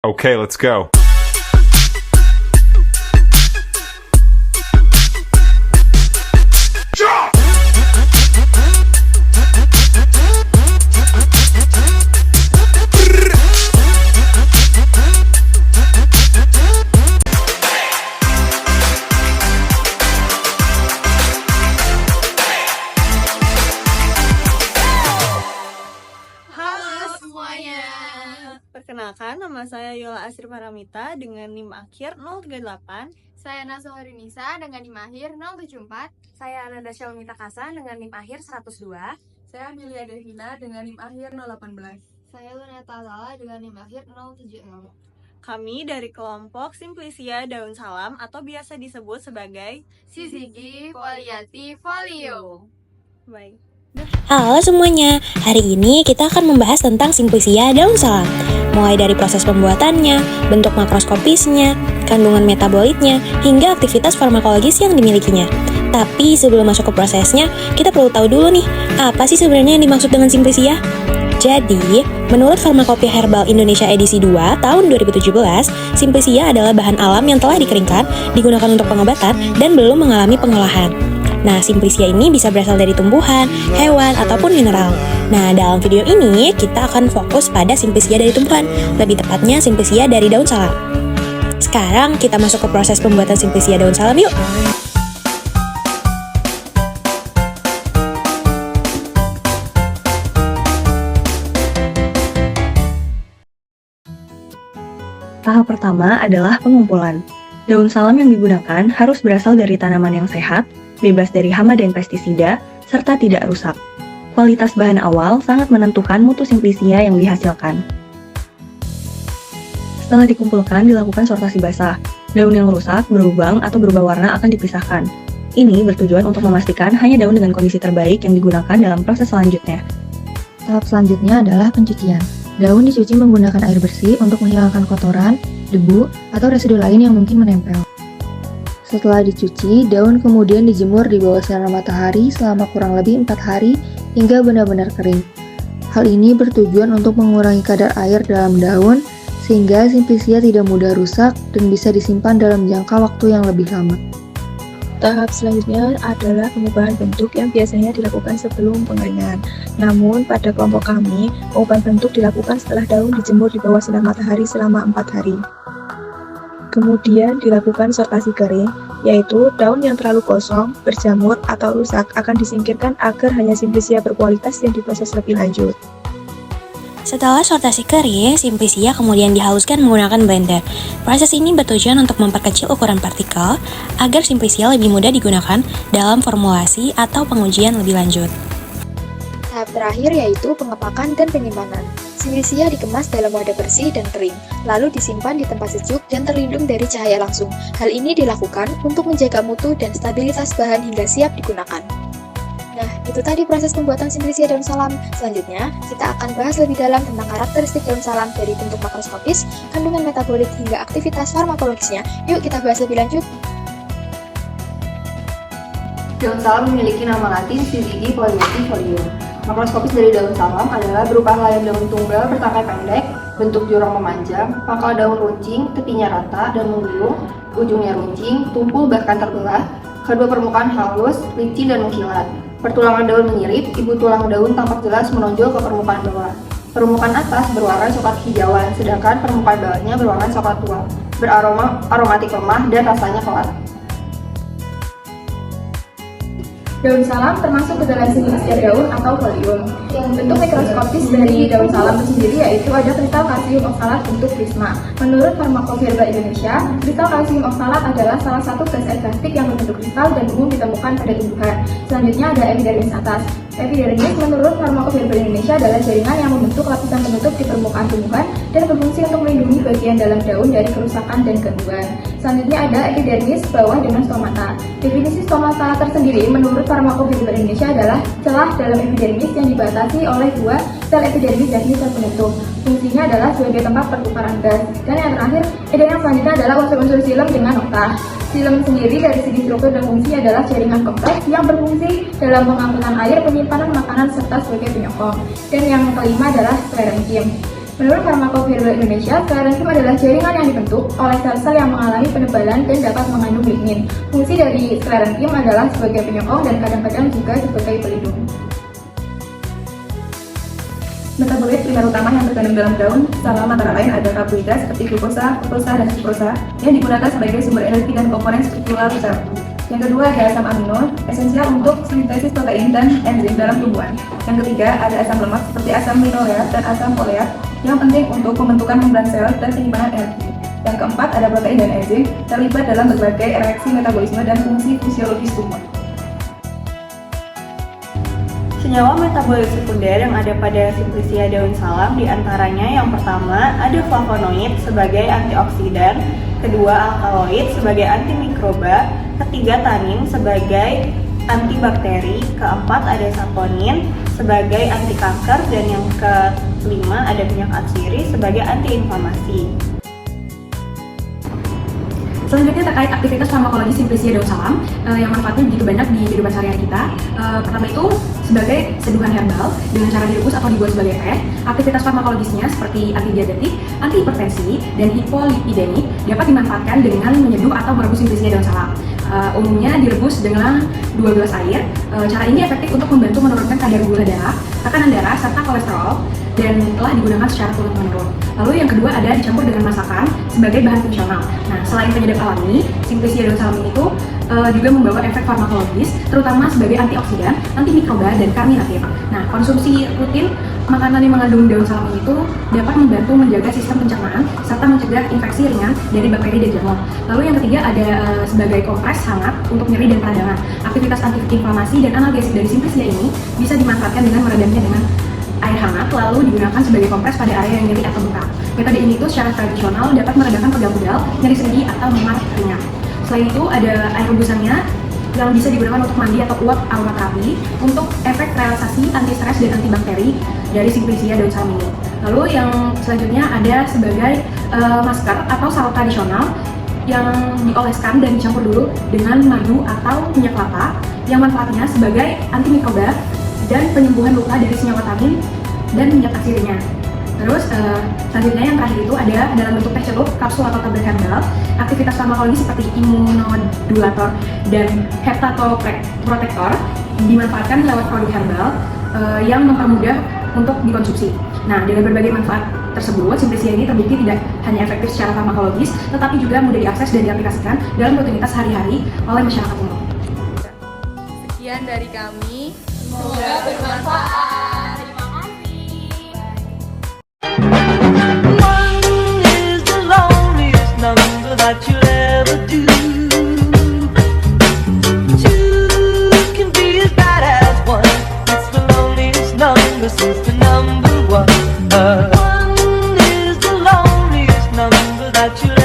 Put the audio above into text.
Okay, let's go. Perkenalkan, nama saya Yola Asri Paramita dengan NIM akhir 038. Saya Nasuhari Nisa dengan NIM akhir 074. Saya Ananda Syalmita Kasan dengan NIM akhir 102. Saya Amelia Devina dengan NIM akhir 018. Saya Luneta Lala dengan NIM akhir 070. Kami dari kelompok Simplicia Daun Salam atau biasa disebut sebagai Sisigi Foliati Folio. Baik. Halo semuanya, hari ini kita akan membahas tentang Simplicia daun salam. Mulai dari proses pembuatannya, bentuk makroskopisnya, kandungan metabolitnya, hingga aktivitas farmakologis yang dimilikinya. Tapi sebelum masuk ke prosesnya, kita perlu tahu dulu nih, apa sih sebenarnya yang dimaksud dengan Simplicia? Jadi, menurut Farmakopeia Herbal Indonesia edisi 2 tahun 2017, Simplicia adalah bahan alam yang telah dikeringkan, digunakan untuk pengobatan, dan belum mengalami pengolahan. Nah, Simplicia ini bisa berasal dari tumbuhan, hewan, ataupun mineral. Nah, dalam video ini kita akan fokus pada Simplicia dari tumbuhan, lebih tepatnya Simplicia dari daun salam. Sekarang kita masuk ke proses pembuatan Simplicia daun salam yuk. Tahap pertama adalah pengumpulan. Daun salam yang digunakan harus berasal dari tanaman yang sehat, bebas dari hama dan pestisida, serta tidak rusak. Kualitas bahan awal sangat menentukan mutu Simplicia yang dihasilkan. Setelah dikumpulkan, dilakukan sortasi basah. Daun yang rusak, berlubang, atau berubah warna akan dipisahkan. Ini bertujuan untuk memastikan hanya daun dengan kondisi terbaik yang digunakan dalam proses selanjutnya. Tahap selanjutnya adalah pencucian. Daun dicuci menggunakan air bersih untuk menghilangkan kotoran, debu, atau residu lain yang mungkin menempel. Setelah dicuci, daun kemudian dijemur di bawah sinar matahari selama kurang lebih 4 hari hingga benar-benar kering. Hal ini bertujuan untuk mengurangi kadar air dalam daun sehingga Simplicia tidak mudah rusak dan bisa disimpan dalam jangka waktu yang lebih lama. Tahap selanjutnya adalah pengubahan bentuk yang biasanya dilakukan sebelum pengeringan. Namun, pada kelompok kami, pengubahan bentuk dilakukan setelah daun dijemur di bawah sinar matahari selama 4 hari. Kemudian dilakukan sortasi kering, yaitu daun yang terlalu kosong, berjamur, atau rusak akan disingkirkan agar hanya Simplicia berkualitas yang diproses lebih lanjut. Setelah sortasi kering, Simplicia kemudian dihaluskan menggunakan blender. Proses ini bertujuan untuk memperkecil ukuran partikel agar Simplicia lebih mudah digunakan dalam formulasi atau pengujian lebih lanjut. Tahap terakhir yaitu pengepakan dan penyimpanan. Simplicia dikemas dalam wadah bersih dan kering, lalu disimpan di tempat sejuk dan terlindung dari cahaya langsung. Hal ini dilakukan untuk menjaga mutu dan stabilitas bahan hingga siap digunakan. Nah, itu tadi proses pembuatan Simplicia daun salam. Selanjutnya, kita akan bahas lebih dalam tentang karakteristik daun salam dari bentuk makroskopis, kandungan metabolit, hingga aktivitas farmakologisnya. Yuk kita bahas lebih lanjut. Daun salam memiliki nama latin Syzygium foliati folio. Makroskopis dari daun salam adalah berupa helai daun tunggal bertangkai pendek, bentuk jurang memanjang, pangkal daun runcing, tepinya rata dan menggulung, ujungnya runcing, tumpul bahkan terbelah, kedua permukaan halus, licin dan mengkilat. Pertulangan daun menyirip, ibu tulang daun tampak jelas menonjol ke permukaan bawah. Permukaan atas berwarna coklat hijauan, sedangkan permukaan bawahnya berwarna coklat tua, aromatik lemah dan rasanya kelat. Daun salam termasuk ke dalam Simplicia daun atau folium. Bentuk mikroskopis dari daun salam itu sendiri yaitu ada kristal kalsium oksalat bentuk prisma. Menurut Farmakopeia Herbal Indonesia, kristal kalsium oksalat adalah salah satu gas air plastik yang berbentuk kristal dan umum ditemukan pada tumbuhan. Selanjutnya ada epidermis atas. Epidermis menurut Farmakopeia Herbal Indonesia adalah jaringan yang membentuk lapisan penutup di permukaan tumbuhan dan berfungsi untuk melindungi bagian dalam daun dari kerusakan dan gangguan. Selanjutnya ada epidermis bawah dengan stomata. Definisi stomata tersendiri menurut Farmakopeia Herbal Indonesia adalah celah dalam epidermis yang dibatasi oleh dua sel epidermis yakni sel penutup. Fungsinya adalah sebagai tempat pertukaran gas. Dan yang terakhir, yang selanjutnya adalah unsur-unsur xilem dengan oktah. Xilem sendiri dari segi struktur dan fungsi adalah jaringan kompleks yang berfungsi dalam pengangkutan air, penyimpanan makanan serta sebagai penyokong. Dan yang kelima adalah sklerenkim. Menurut Farmakovirbal Indonesia, sklerensim adalah jaringan yang dibentuk oleh sel-sel yang mengalami penebalan dan dapat mengandung lignin. Fungsi dari sklerensim adalah sebagai penyokong dan kadang-kadang juga sebagai pelindung. Metabolit primer utama yang terkandung dalam daun salam antara lain ada karbohidrat seperti glukosa, fruktosa, dan sukrosa yang digunakan sebagai sumber energi dan komponen struktural sel. Yang kedua ada asam amino, esensial untuk sintesis protein dan enzim dalam tumbuhan. Yang ketiga ada asam lemak seperti asam linoleat dan asam foleat yang penting untuk pembentukan membran sel dan penyimpanan energi. Yang keempat ada protein dan enzim terlibat dalam berbagai reaksi metabolisme dan fungsi fisiologis tumor. Senyawa metabolit sekunder yang ada pada Simplicia daun salam diantaranya yang pertama ada flavonoid sebagai antioksidan, kedua alkaloid sebagai antimikroba, ketiga tanin sebagai antibakteri, keempat ada saponin sebagai anti kanker, dan yang kelima ada minyak atsiri sebagai antiinflamasi. Selanjutnya terkait aktivitas farmakologi Simplicia daun salam yang manfaatnya begitu banyak di kehidupan sehari-hari kita. Pertama itu sebagai seduhan herbal dengan cara direbus atau dibuat sebagai teh. Aktivitas farmakologisnya seperti antidiabetik, antihipertensi, dan hipolipidemik dapat dimanfaatkan dengan menyeduh atau merebus Simplicia daun salam. Umumnya direbus dengan 2 gelas air. Cara ini efektif untuk membantu menurunkan kadar gula darah, tekanan darah, serta kolesterol, dan telah digunakan secara turun-temurun. Lalu yang kedua ada dicampur dengan masakan sebagai bahan fungsional. Nah, selain penyedap alami, Simplicia daun salam itu juga membawa efek farmakologis, terutama sebagai antioksidan, antimikroba, dan karminatif. Nah, konsumsi rutin makanan yang mengandung daun salam itu dapat membantu menjaga sistem pencernaan serta mencegah infeksi ringan dari bakteri dan jamur. Lalu yang ketiga ada sebagai kompres hangat untuk nyeri dan peradangan. Aktivitas antiinflamasi dan analgesik dari Simplicia ini bisa dimanfaatkan dengan meredamnya dengan air hangat lalu digunakan sebagai kompres pada area yang nyeri atau bengkak. Metode ini tuh secara tradisional dapat meredakan pegal-pegal, nyeri sendi, atau memar ringan. Selain itu ada air rebusannya yang bisa digunakan untuk mandi atau uap aromaterapi untuk efek relaksasi, anti stres, dan antibakteri dari Simplicia daun salam ini. Lalu yang selanjutnya ada sebagai masker atau salep tradisional yang dioleskan dan dicampur dulu dengan madu atau minyak kelapa yang manfaatnya sebagai antimikroba dan penyembuhan luka dari senyawa tanin dan minyak atsirinya. Terus selanjutnya yang terakhir itu ada dalam bentuk teh celup, kapsul atau tablet herbal. Aktivitas farmakologi seperti imunodulator dan hepatoprotektor dimanfaatkan lewat produk herbal yang mempermudah untuk dikonsumsi. Nah, dengan berbagai manfaat tersebut, Simplicia ini terbukti tidak hanya efektif secara farmakologis, tetapi juga mudah diakses dan diaplikasikan dalam rutinitas sehari-hari oleh masyarakat umum. Sekian dari kami. Semoga bermanfaat. That you'll ever do. Two can be as bad as one. It's the loneliest number since the number one. One is the loneliest number that you'll